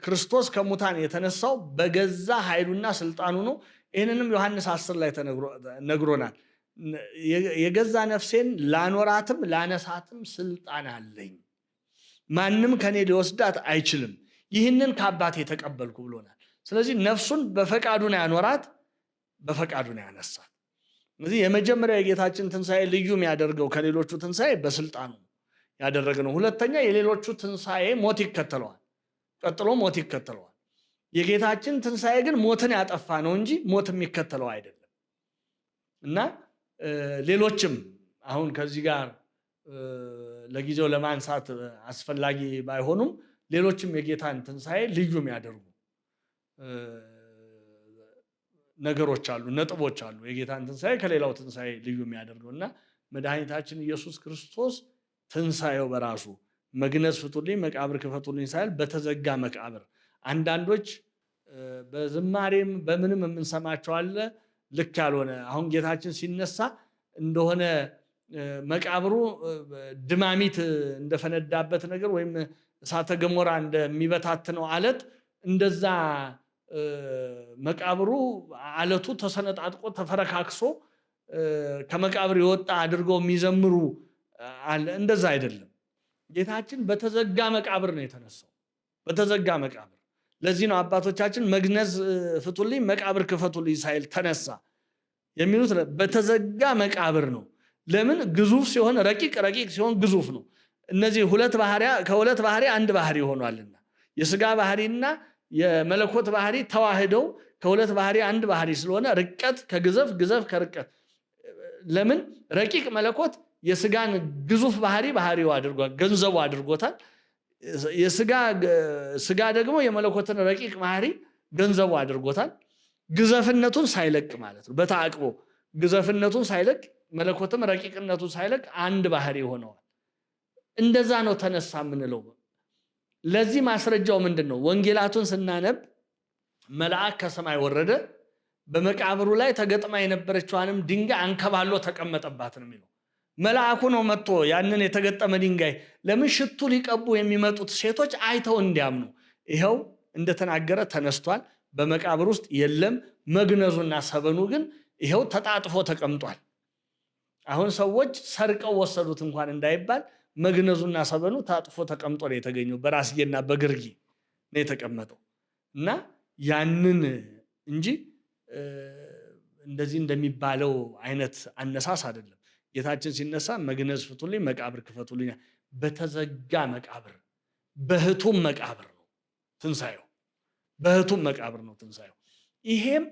ክርስቶስ ከሙታን የተነሳው በገዛ ኃይሉና ስልጣኑ ነው። ይህንንም ዮሐንስ 10 ላይ ነግሮናል። የገዛ ነፍሴን ላኖራትም ላነሳትም ስልጣን አለኝ፣ ማንም ከኔ ሊወስዳት አይችልም፣ ይህንን ከአባቴ ተቀበልኩ ብሎናል። ስለዚህ ነፍሱን በፈቃዱ ነው ያኖራት፣ በፈቃዱ ነው ያነሳት። ስለዚህ የመጀመሪያው የጌታችን ትንሣኤ ልዩ የሚያደርገው ከሌሎቹ ትንሣኤ በስልጣኑ ያደረገ ነው። ሁለተኛ የሌሎቹ ትንሣኤ ሞት ይከተለዋል፣ ቀጥሎ ሞት ይከተለዋል። የጌታችን ትንሣኤ ግን ሞትን ያጠፋ ነው እንጂ ሞት የሚከተለው አይደለም። እና ሌሎችም አሁን ከዚህ ጋር ለጊዜው ለማንሳት አስፈላጊ ባይሆኑም ሌሎችም የጌታን ትንሣኤ ልዩ የሚያደርጉ ነገሮች አሉ፣ ነጥቦች አሉ። የጌታን ትንሣኤ ከሌላው ትንሣኤ ልዩ የሚያደርገው እና መድኃኒታችን ኢየሱስ ክርስቶስ ትንሣኤው በራሱ መግነዝ ፍቱልኝ መቃብር ክፈቱልኝ ሳይል በተዘጋ መቃብር። አንዳንዶች በዝማሬም በምንም የምንሰማቸው አለ ልክ ያልሆነ። አሁን ጌታችን ሲነሳ እንደሆነ መቃብሩ ድማሚት እንደፈነዳበት ነገር ወይም እሳተ ገሞራ እንደሚበታትነው አለት እንደዛ መቃብሩ አለቱ ተሰነጣጥቆ ተፈረካክሶ ከመቃብር የወጣ አድርገው የሚዘምሩ አለ። እንደዛ አይደለም። ጌታችን በተዘጋ መቃብር ነው የተነሳው፣ በተዘጋ መቃብር። ለዚህ ነው አባቶቻችን መግነዝ ፍቱልኝ መቃብር ክፈቱልኝ ሳይል ተነሳ የሚሉት። በተዘጋ መቃብር ነው። ለምን? ግዙፍ ሲሆን ረቂቅ፣ ረቂቅ ሲሆን ግዙፍ ነው። እነዚህ ከሁለት ባህሪ አንድ ባህሪ ሆኗልና የስጋ ባህሪና የመለኮት ባህሪ ተዋህደው ከሁለት ባህሪ አንድ ባህሪ ስለሆነ ርቀት ከግዘፍ፣ ግዘፍ ከርቀት። ለምን? ረቂቅ መለኮት የስጋን ግዙፍ ባህሪው አድርጓል፣ ገንዘቡ አድርጎታል። ስጋ ደግሞ የመለኮትን ረቂቅ ባህሪ ገንዘቡ አድርጎታል። ግዘፍነቱን ሳይለቅ ማለት ነው። በተአቅቦ ግዘፍነቱን ሳይለቅ መለኮትም ረቂቅነቱን ሳይለቅ አንድ ባህሪ ሆነዋል። እንደዛ ነው ተነሳ የምንለው። ለዚህ ማስረጃው ምንድነው? ወንጌላቱን ስናነብ መልአክ ከሰማይ ወረደ፣ በመቃብሩ ላይ ተገጥማ የነበረችዋንም ድንጋይ አንከባሎ ተቀመጠባት ነው የሚለው። መልአኩ ነው መጥቶ ያንን የተገጠመ ድንጋይ ለምን ሽቱ ሊቀቡ የሚመጡት ሴቶች አይተው እንዲያምኑ ይኸው እንደተናገረ ተነስቷል፣ በመቃብር ውስጥ የለም። መግነዙና ሰበኑ ግን ይኸው ተጣጥፎ ተቀምጧል። አሁን ሰዎች ሰርቀው ወሰዱት እንኳን እንዳይባል መግነዙና ሰበኑ ታጥፎ ተቀምጦ ነው የተገኘው። በራስጌና በግርጌ ነው የተቀመጠው እና ያንን እንጂ እንደዚህ እንደሚባለው አይነት አነሳስ አይደለም። ጌታችን ሲነሳ መግነዝ ፍቱልኝ፣ መቃብር ክፈቱልኝ። በተዘጋ መቃብር በህቱም መቃብር ነው ትንሳኤው። በህቱም መቃብር ነው ትንሳኤው። ይሄም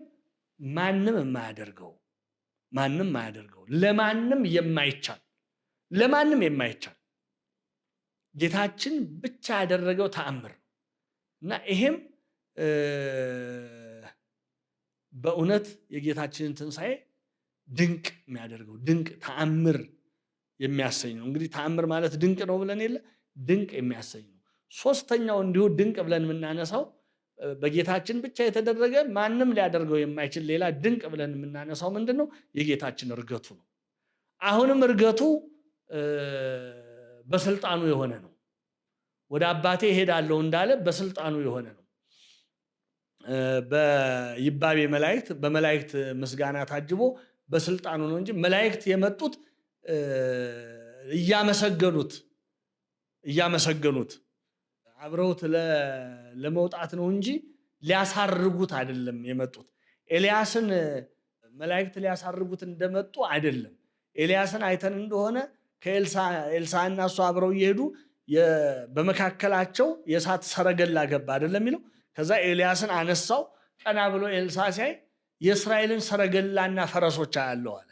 ማንም የማያደርገው ለማንም የማይቻል ጌታችን ብቻ ያደረገው ተአምር እና ይሄም በእውነት የጌታችንን ትንሳኤ ድንቅ የሚያደርገው ድንቅ ተአምር የሚያሰኝ ነው። እንግዲህ ተአምር ማለት ድንቅ ነው ብለን የለ ድንቅ የሚያሰኝ ነው። ሶስተኛው እንዲሁ ድንቅ ብለን የምናነሳው በጌታችን ብቻ የተደረገ ማንም ሊያደርገው የማይችል ሌላ ድንቅ ብለን የምናነሳው ምንድነው? የጌታችን እርገቱ ነው። አሁንም እርገቱ በስልጣኑ የሆነ ነው። ወደ አባቴ እሄዳለሁ እንዳለ በስልጣኑ የሆነ ነው። በይባቤ መላእክት በመላእክት ምስጋና ታጅቦ በስልጣኑ ነው እንጂ መላእክት የመጡት እያመሰገኑት አብረውት ለመውጣት ነው እንጂ ሊያሳርጉት አይደለም የመጡት። ኤልያስን መላእክት ሊያሳርጉት እንደመጡ አይደለም። ኤልያስን አይተን እንደሆነ ከኤልሳዕና እሱ አብረው እየሄዱ በመካከላቸው የእሳት ሰረገላ ገባ አይደለም የሚለው። ከዛ ኤልያስን አነሳው፣ ቀና ብሎ ኤልሳዕ ሲያይ የእስራኤልን ሰረገላና ፈረሶች አያለው አለ።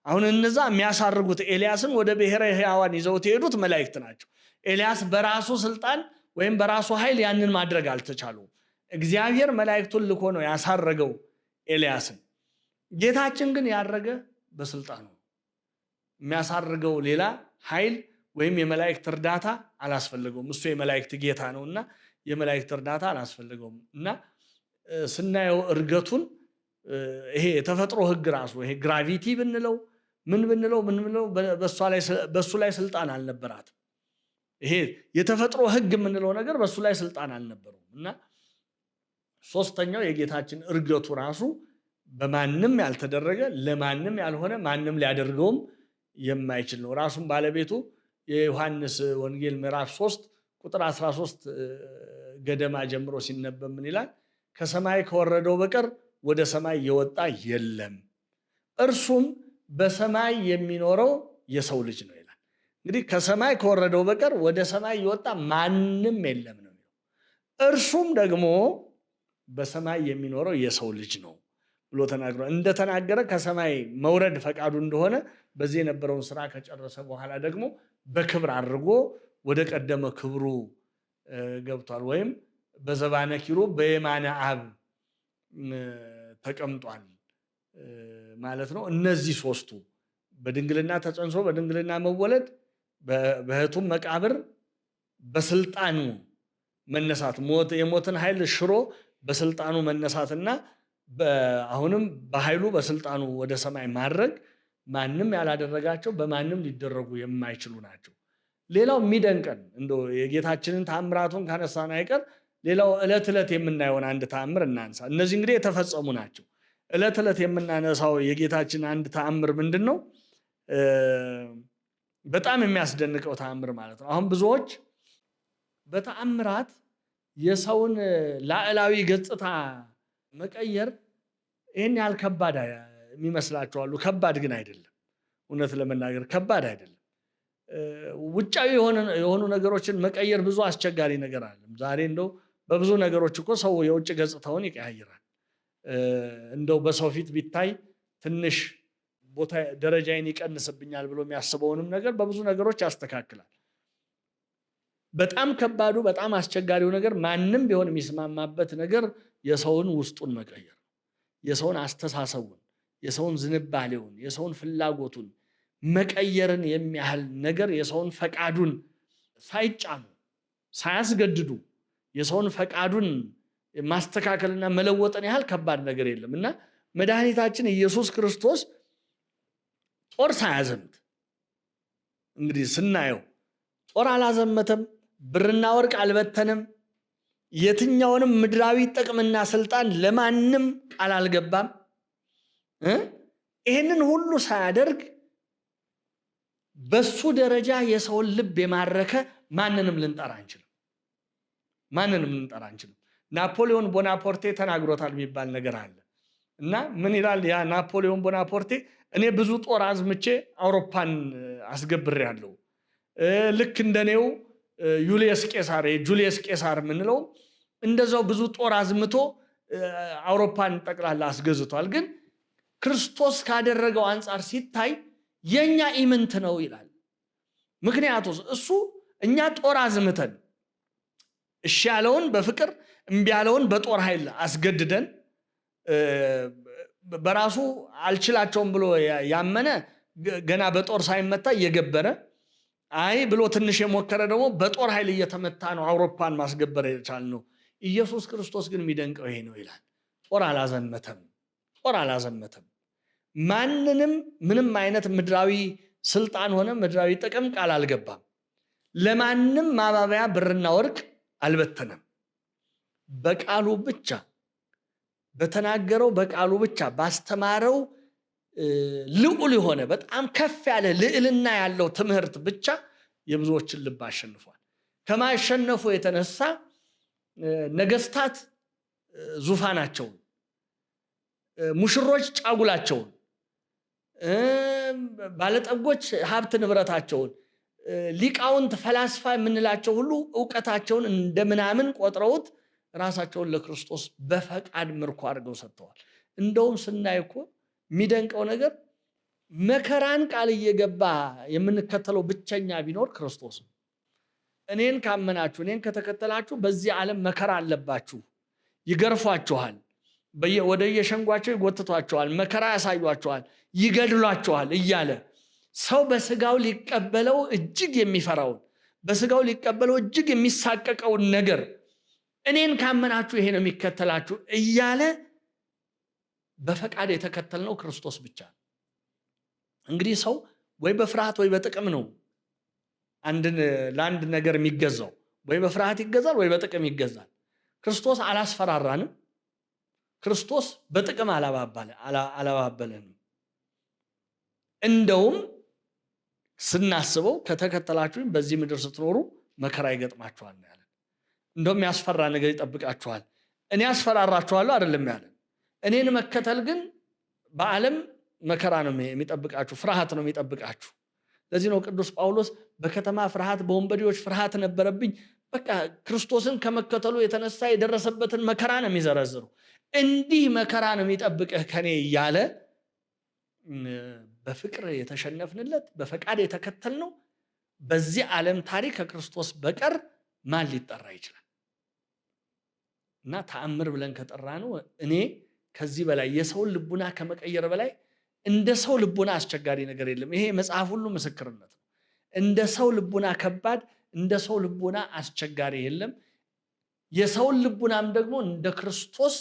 አሁን እነዛ የሚያሳርጉት ኤልያስን ወደ ብሔረ ሕያዋን ይዘውት የሄዱት መላእክት ናቸው። ኤልያስ በራሱ ስልጣን ወይም በራሱ ኃይል ያንን ማድረግ አልተቻሉም። እግዚአብሔር መላእክቱን ልኮ ነው ያሳረገው ኤልያስን። ጌታችን ግን ያረገ በስልጣኑ። የሚያሳርገው ሌላ ኃይል ወይም የመላእክት እርዳታ አላስፈልገውም። እሱ የመላእክት ጌታ ነውና የመላእክት እርዳታ አላስፈልገውም። እና ስናየው እርገቱን ይሄ የተፈጥሮ ህግ ራሱ ይሄ ግራቪቲ ብንለው ምን ብንለው በሱ ላይ ስልጣን አልነበራትም። ይሄ የተፈጥሮ ህግ የምንለው ነገር በሱ ላይ ስልጣን አልነበረውም። እና ሶስተኛው የጌታችን እርገቱ ራሱ በማንም ያልተደረገ ለማንም ያልሆነ ማንም ሊያደርገውም የማይችል ነው። ራሱም ባለቤቱ የዮሐንስ ወንጌል ምዕራፍ 3 ቁጥር 13 ገደማ ጀምሮ ሲነበብ ምን ይላል? ከሰማይ ከወረደው በቀር ወደ ሰማይ የወጣ የለም፣ እርሱም በሰማይ የሚኖረው የሰው ልጅ ነው ይላል። እንግዲህ ከሰማይ ከወረደው በቀር ወደ ሰማይ የወጣ ማንም የለም ነው የሚለው። እርሱም ደግሞ በሰማይ የሚኖረው የሰው ልጅ ነው ብሎ ተናግሯል። እንደተናገረ ከሰማይ መውረድ ፈቃዱ እንደሆነ በዚህ የነበረውን ስራ ከጨረሰ በኋላ ደግሞ በክብር አድርጎ ወደ ቀደመ ክብሩ ገብቷል። ወይም በዘባነ ኪሩብ በየማነ አብ ተቀምጧል ማለት ነው። እነዚህ ሶስቱ በድንግልና ተጸንሶ በድንግልና መወለድ፣ በህቱም መቃብር በስልጣኑ መነሳት፣ የሞትን ኃይል ሽሮ በስልጣኑ መነሳትና አሁንም በኃይሉ በስልጣኑ ወደ ሰማይ ማድረግ ማንም ያላደረጋቸው በማንም ሊደረጉ የማይችሉ ናቸው። ሌላው የሚደንቀን እንደው የጌታችንን ተአምራቱን ካነሳን አይቀር ሌላው ዕለት ዕለት የምናየውን አንድ ተአምር እናንሳ። እነዚህ እንግዲህ የተፈጸሙ ናቸው። ዕለት ዕለት የምናነሳው የጌታችን አንድ ተአምር ምንድን ነው? በጣም የሚያስደንቀው ተአምር ማለት ነው። አሁን ብዙዎች በተአምራት የሰውን ላዕላዊ ገጽታ መቀየር ይህን ያህል ከባድ የሚመስላቸዋሉ። ከባድ ግን አይደለም። እውነት ለመናገር ከባድ አይደለም። ውጫዊ የሆኑ ነገሮችን መቀየር ብዙ አስቸጋሪ ነገር አለ። ዛሬ እንደው በብዙ ነገሮች እኮ ሰው የውጭ ገጽታውን ይቀያይራል። እንደው በሰው ፊት ቢታይ ትንሽ ቦታ ደረጃዬን ይቀንስብኛል ብሎ የሚያስበውንም ነገር በብዙ ነገሮች ያስተካክላል። በጣም ከባዱ በጣም አስቸጋሪው ነገር ማንም ቢሆን የሚስማማበት ነገር የሰውን ውስጡን መቀየር፣ የሰውን አስተሳሰቡን፣ የሰውን ዝንባሌውን፣ የሰውን ፍላጎቱን መቀየርን የሚያህል ነገር የሰውን ፈቃዱን ሳይጫኑ ሳያስገድዱ የሰውን ፈቃዱን ማስተካከልና መለወጥን ያህል ከባድ ነገር የለምና መድኃኒታችን ኢየሱስ ክርስቶስ ጦር ሳያዘምት እንግዲህ ስናየው ጦር አላዘመተም፣ ብርና ወርቅ አልበተንም፣ የትኛውንም ምድራዊ ጥቅምና ስልጣን ለማንም ቃል አልገባም። ይህንን ሁሉ ሳያደርግ በሱ ደረጃ የሰውን ልብ የማረከ ማንንም ልንጠራ አንችልም። ናፖሊዮን ቦናፖርቴ ተናግሮታል የሚባል ነገር አለ እና ምን ይላል ያ ናፖሊዮን ቦናፖርቴ? እኔ ብዙ ጦር አዝምቼ አውሮፓን አስገብሬያለሁ። ልክ እንደኔው ጁሊየስ ቄሳር የምንለው እንደዛው ብዙ ጦር አዝምቶ አውሮፓን ጠቅላላ አስገዝቷል። ግን ክርስቶስ ካደረገው አንጻር ሲታይ የኛ ኢምንት ነው ይላል። ምክንያቱም እሱ እኛ ጦር አዝምተን እሺ ያለውን በፍቅር እምቢ ያለውን በጦር ኃይል አስገድደን በራሱ አልችላቸውም ብሎ ያመነ ገና በጦር ሳይመታ እየገበረ አይ ብሎ ትንሽ የሞከረ ደግሞ በጦር ኃይል እየተመታ ነው አውሮፓን ማስገበር የቻልነው። ኢየሱስ ክርስቶስ ግን የሚደንቀው ይሄ ነው ይላል። ጦር አላዘመተም። ማንንም ምንም አይነት ምድራዊ ስልጣን ሆነ ምድራዊ ጥቅም ቃል አልገባም። ለማንም ማባበያ ብርና ወርቅ አልበተነም። በቃሉ ብቻ በተናገረው በቃሉ ብቻ ባስተማረው ልዑል የሆነ በጣም ከፍ ያለ ልዕልና ያለው ትምህርት ብቻ የብዙዎችን ልብ አሸንፏል። ከማሸነፉ የተነሳ ነገስታት ዙፋናቸውን፣ ሙሽሮች ጫጉላቸውን፣ ባለጠጎች ሀብት ንብረታቸውን፣ ሊቃውንት ፈላስፋ የምንላቸው ሁሉ ዕውቀታቸውን እንደምናምን ቆጥረውት ራሳቸውን ለክርስቶስ በፈቃድ ምርኮ አድርገው ሰጥተዋል። እንደውም ስናይ እኮ የሚደንቀው ነገር መከራን ቃል እየገባ የምንከተለው ብቸኛ ቢኖር ክርስቶስ ነው። እኔን ካመናችሁ እኔን ከተከተላችሁ በዚህ ዓለም መከራ አለባችሁ፣ ይገርፏችኋል፣ ወደ የሸንጓቸው ይጎትቷችኋል፣ መከራ ያሳዩአችኋል፣ ይገድሏችኋል እያለ ሰው በስጋው ሊቀበለው እጅግ የሚፈራውን በስጋው ሊቀበለው እጅግ የሚሳቀቀውን ነገር እኔን ካመናችሁ ይሄ ነው የሚከተላችሁ እያለ በፈቃድ የተከተልነው ክርስቶስ ብቻ። እንግዲህ ሰው ወይ በፍርሃት ወይ በጥቅም ነው ለአንድ ነገር የሚገዛው። ወይ በፍርሃት ይገዛል ወይ በጥቅም ይገዛል። ክርስቶስ አላስፈራራንም። ክርስቶስ በጥቅም አላባበለንም። እንደውም ስናስበው ከተከተላችሁኝ በዚህ ምድር ስትኖሩ መከራ ይገጥማችኋል ነው ያለን። እንደውም ያስፈራ ነገር ይጠብቃችኋል። እኔ ያስፈራራችኋለሁ አይደለም ያለን። እኔን መከተል ግን በዓለም መከራ ነው የሚጠብቃችሁ፣ ፍርሃት ነው የሚጠብቃችሁ። ለዚህ ነው ቅዱስ ጳውሎስ በከተማ ፍርሃት፣ በወንበዴዎች ፍርሃት ነበረብኝ። በቃ ክርስቶስን ከመከተሉ የተነሳ የደረሰበትን መከራ ነው የሚዘረዝሩ። እንዲህ መከራ ነው የሚጠብቅህ ከኔ እያለ በፍቅር የተሸነፍንለት በፈቃድ የተከተልነው በዚህ ዓለም ታሪክ ከክርስቶስ በቀር ማን ሊጠራ ይችላል? እና ተአምር ብለን ከጠራ ነው እኔ ከዚህ በላይ የሰውን ልቡና ከመቀየር በላይ እንደ ሰው ልቡና አስቸጋሪ ነገር የለም። ይሄ መጽሐፍ ሁሉ ምስክርነት ነው። እንደ ሰው ልቡና ከባድ፣ እንደ ሰው ልቡና አስቸጋሪ የለም። የሰውን ልቡናም ደግሞ እንደ ክርስቶስ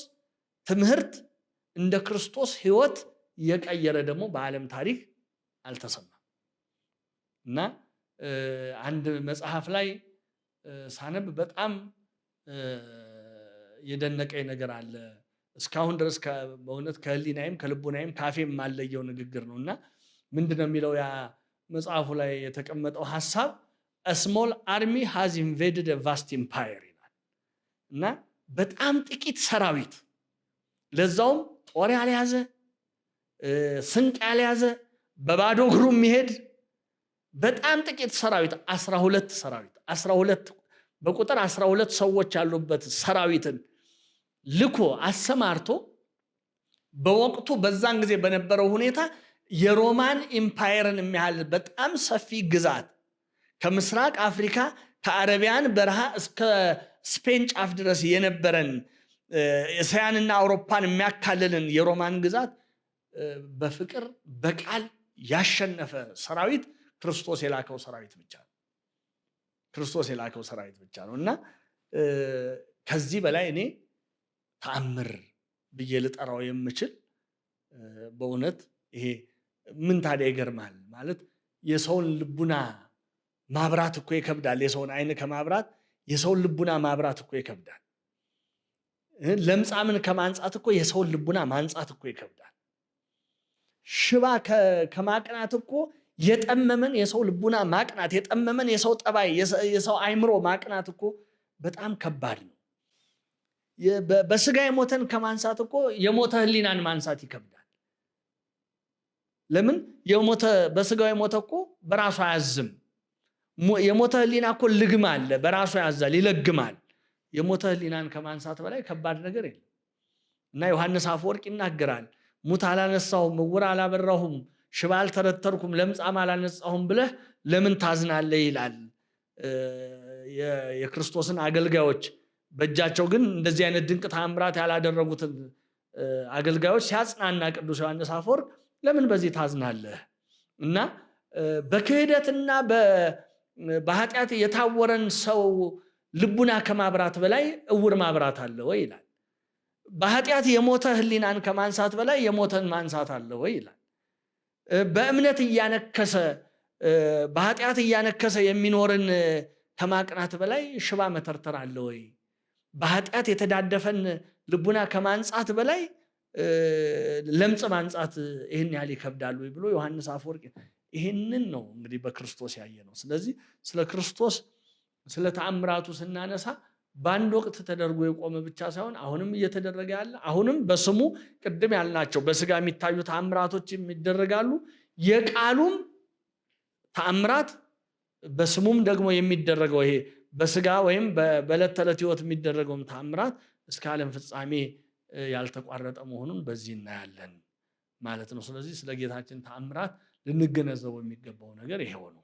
ትምህርት እንደ ክርስቶስ ሕይወት የቀየረ ደግሞ በዓለም ታሪክ አልተሰማም። እና አንድ መጽሐፍ ላይ ሳነብ በጣም የደነቀኝ ነገር አለ። እስካሁን ድረስ በእውነት ከህሊናይም ከልቡናይም ካፌም የማለየው ንግግር ነው። እና ምንድነው የሚለው ያ መጽሐፉ ላይ የተቀመጠው ሐሳብ? a small army has invaded a vast empire ይላል። እና በጣም ጥቂት ሰራዊት፣ ለዛውም ጦር ያልያዘ ስንቅ ያልያዘ በባዶ እግሩ የሚሄድ በጣም ጥቂት ሰራዊት 12 በቁጥር 12 ሰዎች ያሉበት ሰራዊትን ልኮ አሰማርቶ በወቅቱ በዛን ጊዜ በነበረው ሁኔታ የሮማን ኢምፓየርን የሚያህል በጣም ሰፊ ግዛት ከምስራቅ አፍሪካ ከአረቢያን በረሃ እስከ ስፔን ጫፍ ድረስ የነበረን እስያንና አውሮፓን የሚያካልልን የሮማን ግዛት በፍቅር በቃል ያሸነፈ ሰራዊት ክርስቶስ የላከው ሰራዊት ብቻ ነው። ክርስቶስ የላከው ሰራዊት ብቻ ነው። እና ከዚህ በላይ እኔ ተአምር ብዬ ልጠራው የምችል በእውነት ይሄ ምን ታዲያ ይገርማል ማለት የሰውን ልቡና ማብራት እኮ ይከብዳል። የሰውን አይን ከማብራት የሰውን ልቡና ማብራት እኮ ይከብዳል። ለምጻምን ከማንጻት እኮ የሰውን ልቡና ማንጻት እኮ ይከብዳል። ሽባ ከማቅናት እኮ የጠመመን የሰው ልቡና ማቅናት፣ የጠመመን የሰው ጠባይ፣ የሰው አይምሮ ማቅናት እኮ በጣም ከባድ ነው። በስጋ የሞተን ከማንሳት እኮ የሞተ ህሊናን ማንሳት ይከብዳል። ለምን? በስጋው የሞተ እኮ በራሱ አያዝም። የሞተ ህሊና እኮ ልግም አለ፣ በራሱ ያዛል፣ ይለግማል። የሞተ ህሊናን ከማንሳት በላይ ከባድ ነገር የለም። እና ዮሐንስ አፈወርቅ ይናገራል፣ ሙት አላነሳሁም፣ ዕውር አላበራሁም፣ ሽባ አልተረተርኩም፣ ለምጻም አላነጻሁም ብለህ ለምን ታዝናለህ ይላል። የክርስቶስን አገልጋዮች በእጃቸው ግን እንደዚህ አይነት ድንቅ ተአምራት ያላደረጉትን አገልጋዮች ሲያጽናና ቅዱስ ዮሐንስ አፈወርቅ ለምን በዚህ ታዝናለህ? እና በክህደትና በኃጢአት የታወረን ሰው ልቡና ከማብራት በላይ ዕውር ማብራት አለ ወይ ይላል። በኃጢአት የሞተ ህሊናን ከማንሳት በላይ የሞተን ማንሳት አለ ወይ ይላል። በእምነት እያነከሰ በኃጢአት እያነከሰ የሚኖርን ከማቅናት በላይ ሽባ መተርተር አለ ወይ? በኃጢአት የተዳደፈን ልቡና ከማንጻት በላይ ለምጽ ማንጻት ይህን ያህል ይከብዳል ወይ ብሎ ዮሐንስ አፈወርቅ ይህንን ነው እንግዲህ በክርስቶስ ያየ ነው። ስለዚህ ስለ ክርስቶስ ስለ ተአምራቱ ስናነሳ በአንድ ወቅት ተደርጎ የቆመ ብቻ ሳይሆን አሁንም እየተደረገ ያለ፣ አሁንም በስሙ ቅድም ያልናቸው በስጋ የሚታዩ ተአምራቶች ይደረጋሉ። የቃሉም ተአምራት በስሙም ደግሞ የሚደረገው ይሄ በስጋ ወይም በዕለት ተዕለት ህይወት የሚደረገውም ተአምራት እስከ ዓለም ፍጻሜ ያልተቋረጠ መሆኑን በዚህ እናያለን ማለት ነው። ስለዚህ ስለ ጌታችን ተአምራት ልንገነዘበው የሚገባው ነገር ይሄው ነው።